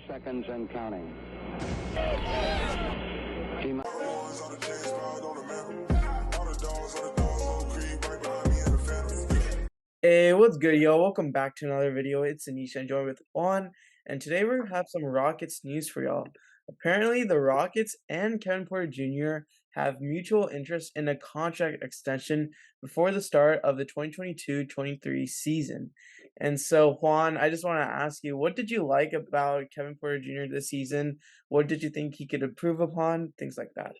seconds and counting. Team. Hey, what's good, yo? Welcome back to another video. It's Anish and joined with Juan, and today we have some Rockets news for y'all. Apparently, the Rockets and Kevin Porter Jr. have mutual interest in a contract extension before the start of the 2022-23 season. And so, Juan, I just want to ask you, what did you like about Kevin Porter Jr. this season? What did you think he could improve upon? Things like that.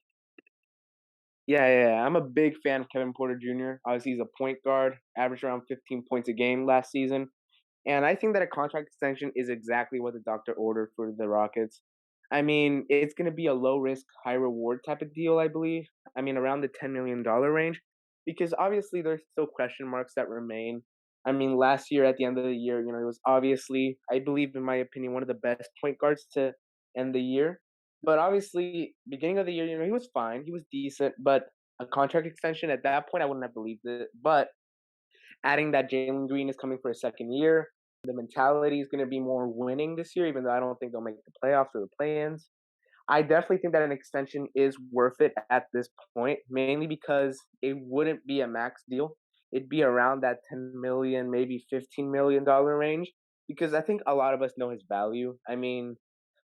Yeah. I'm a big fan of Kevin Porter Jr. Obviously, he's a point guard, averaged around 15 points a game last season. And I think that a contract extension is exactly what the doctor ordered for the Rockets. I mean, it's going to be a low risk, high reward type of deal, I believe. I mean, around the $10 million range, because obviously there's still question marks that remain. I mean, last year at the end of the year, it was obviously, I believe, in my opinion, one of the best point guards to end the year. But obviously, beginning of the year, he was fine. He was decent. But a contract extension at that point, I wouldn't have believed it. But adding that Jalen Green is coming for a second year, the mentality is going to be more winning this year, even though I don't think they'll make the playoffs or the play-ins. I definitely think that an extension is worth it at this point, mainly because it wouldn't be a max deal. It'd be around that $10 million, maybe $15 million range, because I think a lot of us know his value. I mean,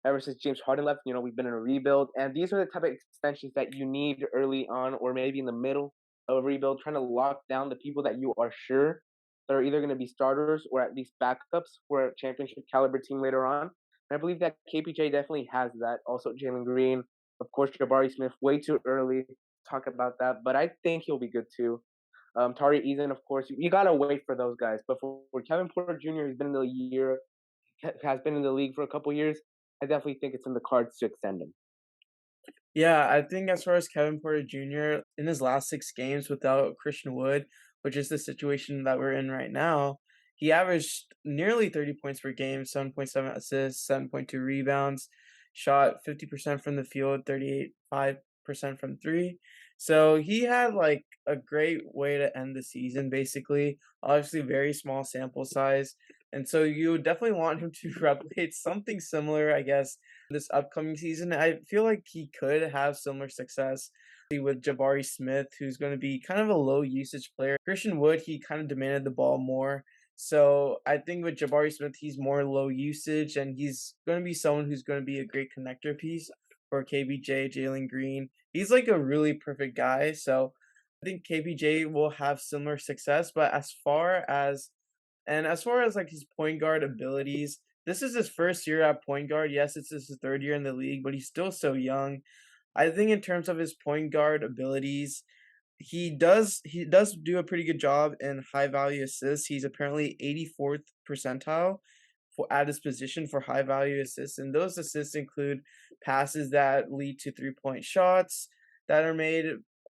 ever since James Harden left, we've been in a rebuild, and these are the type of extensions that you need early on or maybe in the middle of a rebuild, trying to lock down the people that you are sure that are either going to be starters or at least backups for a championship caliber team later on. And I believe that KPJ definitely has that. Also, Jalen Green, of course, Jabari Smith, way too early to talk about that, but I think he'll be good too. Tari Eason, of course, you got to wait for those guys. But for Kevin Porter Jr., who's been in the year, has been in the league for a couple years, I definitely think it's in the cards to extend him. Yeah, I think as far as Kevin Porter Jr., in his last 6 games without Christian Wood, which is the situation that we're in right now, he averaged nearly 30 points per game, 7.7 assists, 7.2 rebounds, shot 50% from the field, 38.5% from three. So he had like a great way to end the season, basically. Obviously, very small sample size. And so you would definitely want him to replicate something similar, I guess, this upcoming season. I feel like he could have similar success with Jabari Smith, who's going to be kind of a low usage player. Christian Wood, he kind of demanded the ball more. So I think with Jabari Smith, he's more low usage, and he's going to be someone who's going to be a great connector piece for KPJ, Jalen Green. He's like a really perfect guy. So I think KPJ will have similar success. But as far as like his point guard abilities, this is his first year at point guard. Yes, it's his third year in the league, but he's still so young. I think in terms of his point guard abilities, he does do a pretty good job in high value assists. He's apparently 84th percentile for at his position for high value assists, and those assists include passes that lead to 3-point shots that are made,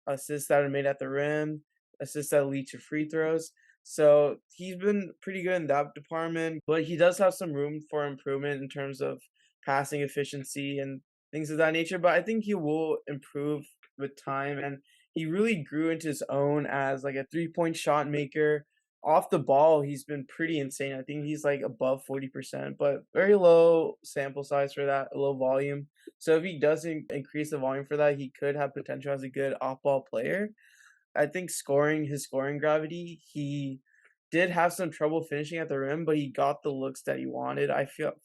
assists that are made at the rim, assists that lead to free throws. So he's been pretty good in that department, but he does have some room for improvement in terms of passing efficiency and things of that nature. But I think he will improve with time, and he really grew into his own as like a 3-point shot maker. Off the ball, he's been pretty insane. I think he's like above 40%, but very low sample size for that, low volume. So if he doesn't increase the volume for that, he could have potential as a good off-ball player. I think his scoring gravity, he did have some trouble finishing at the rim, but he got the looks that he wanted.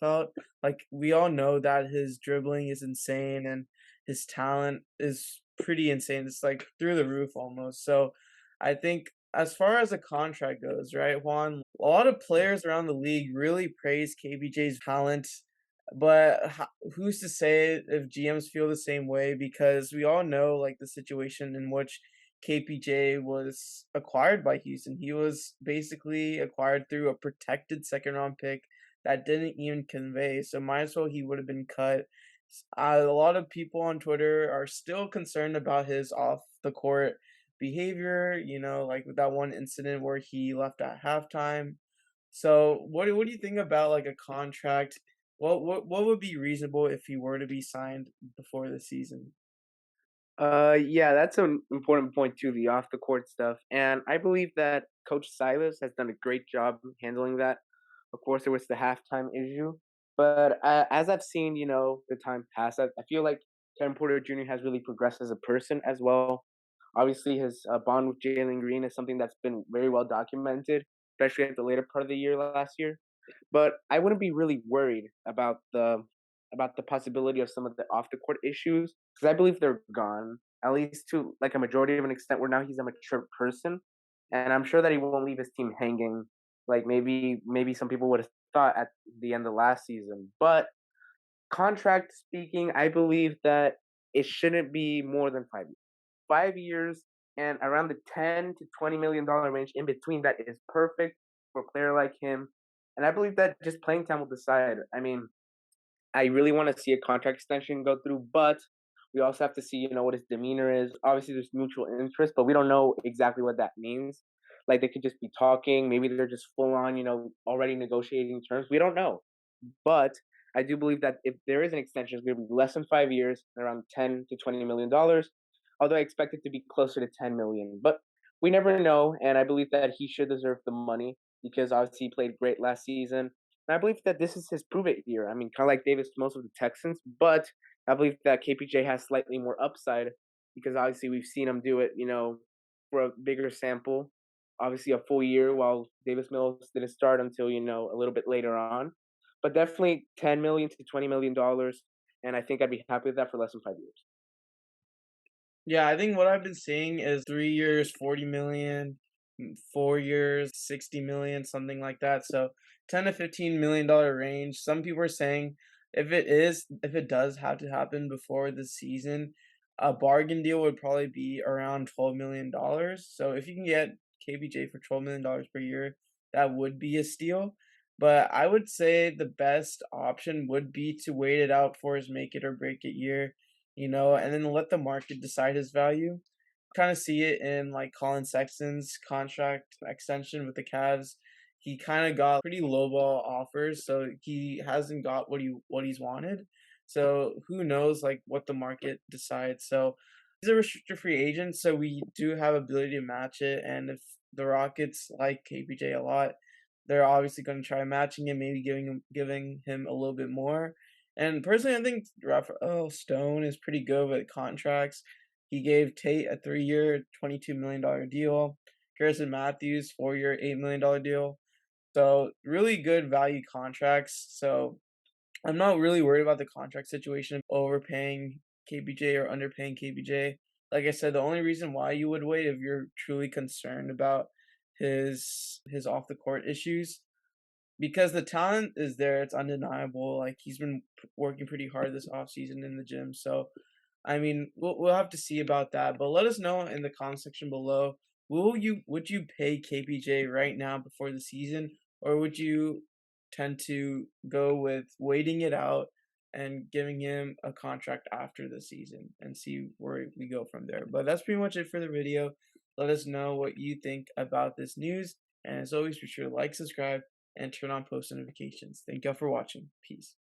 Felt like we all know that his dribbling is insane and his talent is pretty insane. It's like through the roof almost. So I think as far as the contract goes, right, Juan, a lot of players around the league really praise KBJ's talent. But who's to say if GMs feel the same way? Because we all know like the situation in which KPJ was acquired by Houston. He was basically acquired through a protected second round pick that didn't even convey. So might as well he would have been cut. A lot of people on Twitter are still concerned about his off the court behavior, like with that one incident where he left at halftime. So what do you think about like a contract? What would be reasonable if he were to be signed before the season? Yeah, that's an important point too, the off the court stuff. And I believe that Coach Silas has done a great job handling that. Of course, there was the halftime issue. But as I've seen, the time pass, I feel like Kevin Porter Jr. has really progressed as a person as well. Obviously, his bond with Jalen Green is something that's been very well documented, especially at the later part of the year last year. But I wouldn't be really worried about the possibility of some of the off the court issues because I believe they're gone, at least to like a majority of an extent. Where now he's a mature person, and I'm sure that he won't leave his team hanging like maybe some people would have thought at the end of last season. But contract speaking, I believe that it shouldn't be more than 5 years. 5 years and around the $10 to $20 million range in between that is perfect for a player like him. And I believe that just playing time will decide. I mean, I really want to see a contract extension go through, but we also have to see, what his demeanor is. Obviously, there's mutual interest, but we don't know exactly what that means. Like they could just be talking, maybe they're just full on, already negotiating terms. We don't know, but I do believe that if there is an extension, it's going to be less than 5 years, around $10 to $20 million. Although I expect it to be closer to 10 million, but we never know. And I believe that he should deserve the money because obviously he played great last season. And I believe that this is his prove it year. I mean, kind of like Davis, most of the Texans, but I believe that KPJ has slightly more upside because obviously we've seen him do it, for a bigger sample. Obviously, a full year, while Davis Mills didn't start until a little bit later on. But definitely 10 million to $20 million, and I think I'd be happy with that for less than 5 years. Yeah, I think what I've been seeing is 3 years, 40 million, 4 years, 60 million, something like that. So $10 to $15 million range. Some people are saying if it does have to happen before the season, a bargain deal would probably be around $12 million. So if you can get KPJ for $12 million per year, that would be a steal. But I would say the best option would be to wait it out for his make it or break it year, and then let the market decide his value. Kind of see it in like Colin Sexton's contract extension with the Cavs. He kind of got pretty lowball offers, so he hasn't got what he's wanted. So who knows like what the market decides. So he's a restricted free agent, so we do have ability to match it. And if the Rockets like KPJ a lot, they're obviously going to try matching him, maybe giving him a little bit more. And personally, I think Raphael Stone is pretty good with contracts. He gave Tate a 3-year, $22 million deal. Harrison Matthews, 4-year, $8 million deal. So really good value contracts. So I'm not really worried about the contract situation, overpaying KPJ or underpaying KPJ. Like I said, the only reason why you would wait if you're truly concerned about his off the court issues, because the talent is there, it's undeniable. Like he's been working pretty hard this off season in the gym. So I mean, we'll have to see about that. But let us know in the comment section below. Would you pay KPJ right now before the season, or would you tend to go with waiting it out and giving him a contract after the season and see where we go from there? But that's pretty much it for the video. Let us know what you think about this news. And as always, be sure to like, subscribe, and turn on post notifications. Thank y'all for watching. Peace.